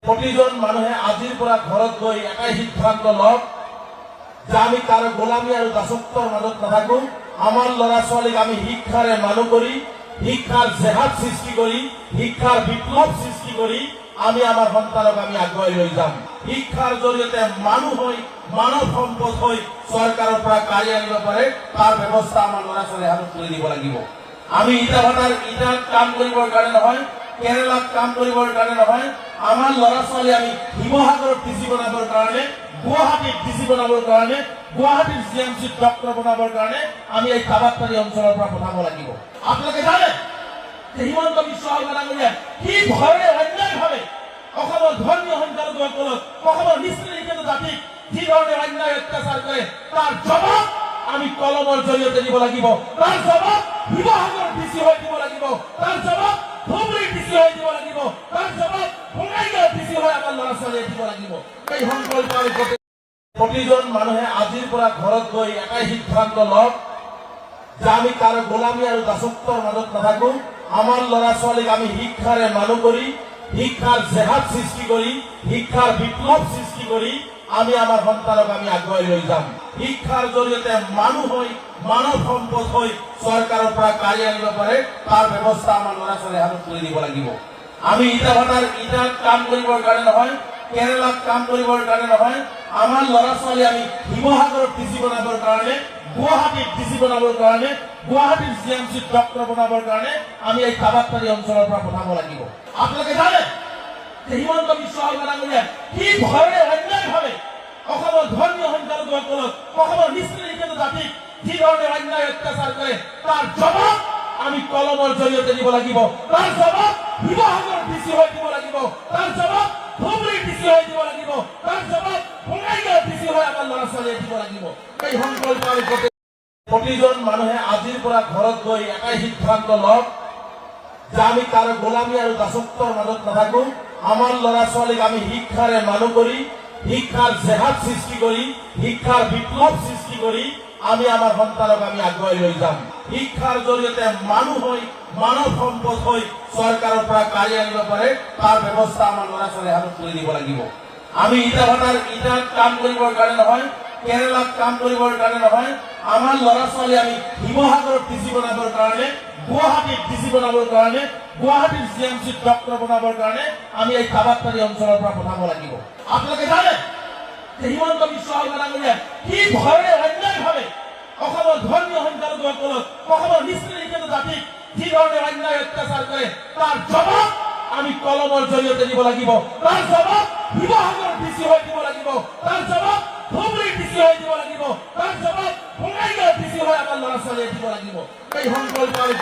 প্ৰতিজন মানুহে আজিৰ পৰা ঘৰত গৈ এটাই সিদ্ধান্ত লওক যে আমি কাৰো গোলামী আৰু দাসত্বৰ মাজত নাথাকো। আমাৰ ল'ৰা ছোৱালীক আমি শিক্ষাৰে মানুহ কৰি, শিক্ষাৰ জেহাদ সৃষ্টি কৰি, শিক্ষাৰ বিপ্লৱ সৃষ্টি কৰি আমি আমাৰ সন্তানক আমি আগুৱাই লৈ যাম। শিক্ষাৰ জৰিয়তে মানুহ হৈ, মানৱ সম্পদ হৈ চৰকাৰৰ পৰা কাঢ়ি আনিব পাৰে তাৰ ব্যৱস্থা আমাৰ ল'ৰা ছোৱালীৰ হাতত তুলি দিব লাগিব। আমি ইটাত কাম কৰিবৰ কাৰণে নহয়, কেৰেলাত কাম কৰিবৰ কাৰণে নহয়, আমাৰ ল'ৰা ছোৱালী আমি শিৱসাগৰত ডিচি বনাবৰ কাৰণে, গুৱাহাটীত ডিচি বনাবৰ কাৰণে, গুৱাহাটীৰ জিএমচিত ডক্টৰ বনাবৰ কাৰণে আমি এই কাবাট্টাৰী অঞ্চলৰ পৰা পঠাব লাগিব। আপোনালোকে জানে যে হিমন্ত বিশ্ব শৰ্মা ডাঙৰীয়া কি ধৰণে অন্যায়ভাৱে অসমৰ ধৰ্মীয় সংখ্যালঘুসকলক, অসমৰ নিষ্ঠুৰ শিক্ষিত জাতিক যি ধৰণে অন্যায় অত্যাচাৰ কৰে তাৰ জবাব আমি কলমৰ জৰিয়তে দিব লাগিব। তাৰ জবাব শিৱসাগৰ ডিচি হৈ দিব লাগিব। তাৰ জবাব ধুবুৰী ডিচি হৈ দিব লাগিব। তাৰ জবাব বঙাইগাঁও ডিচি হৈ আমাৰ ল'ৰা ছোৱালীয়ে দিব লাগিব। এই সংকল্প আমি প্ৰতিজন মানুহে আজিৰ পৰা ঘৰত গৈ এটাই সিদ্ধান্ত লওক যে আমি কাৰো গোলামী আৰু দাসত্বৰ মাজত নাথাকো। আমাৰ ল'ৰা ছোৱালীক আমি শিক্ষাৰে মানুহ কৰি, শিক্ষাৰ জেহাদ সৃষ্টি কৰি, শিক্ষাৰ বিপ্লৱ সৃষ্টি কৰি আমি আমাৰ সন্তানক আমি আগুৱাই লৈ যাম। শিক্ষাৰ জৰিয়তে মানুহ হৈ, মানৱ সম্পদ হৈ চৰকাৰৰ পৰা কাঢ়ি আনিব পাৰে তাৰ ব্যৱস্থা আমাৰ ল'ৰা ছোৱালীৰ হাতত তুলি দিব লাগিব। আমি ইটাত কাম কৰিবৰ কাৰণে নহয়, কেৰেলাত কাম কৰিবৰ কাৰণে নহয়, আমাৰ ল'ৰা ছোৱালী আমি শিৱসাগৰত ডিচি বনাবৰ কাৰণে, গুৱাহাটীত ডিচি বনাবৰ কাৰণে, গুৱাহাটীৰ জিএমচিত ডক্টৰ বনাবৰ কাৰণে আমি এই কাবাট্টাৰী অঞ্চলৰ পৰা পঠাব লাগিব। আপোনালোকে জানে যে হিমন্ত বিশ্ব শৰ্মা ডাঙৰীয়া কি ধৰণে অন্যায়ভাৱে অসমৰ ধৰ্মীয় সংখ্যালঘুসকলক, অসমৰ নিষ্ঠুৰ শিক্ষিত জাতিক যি ধৰণে অন্যায় অত্যাচাৰ কৰে তাৰ জবাব আমি কলমৰ জৰিয়তে দিব লাগিব। তাৰ জবাব শিৱসাগৰ ডিচি হৈ দিব লাগিব। তাৰ জবাব ধুবুৰী ডিচি হৈ দিব লাগিব। তাৰ জবাব বঙাইগাঁও ডিচি হৈ আমাৰ ল'ৰা ছোৱালীয়ে দিব লাগিব। এই সংকল্প আমি প্ৰতিজন মানুহে আজিৰ পৰা ঘৰত গৈ এটাই সিদ্ধান্ত লওক যে আমি কাৰো গোলামী আৰু দাসত্বৰ মাজত নাথাকো। আমাৰ ল'ৰা ছোৱালীক আমি শিক্ষাৰে মানুহ কৰি, শিক্ষাৰ জেহাদ সৃষ্টি কৰি, শিক্ষাৰ বিপ্লৱ সৃষ্টি কৰি আমি আমাৰ সন্তানক আমি আগুৱাই লৈ যাম। শিক্ষাৰ জৰিয়তে মানুহ হৈ, মানৱ সম্পদ হৈ চৰকাৰৰ পৰা কাঢ়ি আনিব পাৰে তাৰ ব্যৱস্থা আমাৰ ল'ৰা ছোৱালীৰ হাতত তুলি দিব লাগিব। আমি ইটাত কাম কৰিবৰ কাৰণে নহয়, কেৰেলাত কাম কৰিবৰ কাৰণে নহয়, আমাৰ ল'ৰা ছোৱালী আমি শিৱসাগৰত ডিচি বনাবৰ কাৰণে, গুৱাহাটীত ডিচি বনাবৰ কাৰণে, গুৱাহাটীৰ জিএমচিত ডক্টৰ বনাবৰ কাৰণে আমি এই কাবাট্টাৰী অঞ্চলৰ পৰা পঠাব লাগিব। আপোনালোকে জানে যে হিমন্ত বিশ্ব শৰ্মা ডাঙৰীয়া কি ধৰণে অন্যায়ভাৱে অসমৰ ধৰ্মীয় সংখ্যালঘুসকলক, অসমৰ নিষ্ঠুৰ শিক্ষিত জাতিক যি ধৰণে অন্যায় অত্যাচাৰ কৰে তাৰ জবাব আমি কলমৰ জৰিয়তে দিব লাগিব। তাৰ জবাব শিৱসাগৰ ডিচি হৈ দিব লাগিব। তাৰ জবাব ধুবুৰী ডিচি হৈ দিব লাগিব। তাৰ জবাব বঙাইগাঁও ডিচি হৈ আমাৰ ল'ৰা ছোৱালীয়ে দিব লাগিব। এই সংকল্প আমি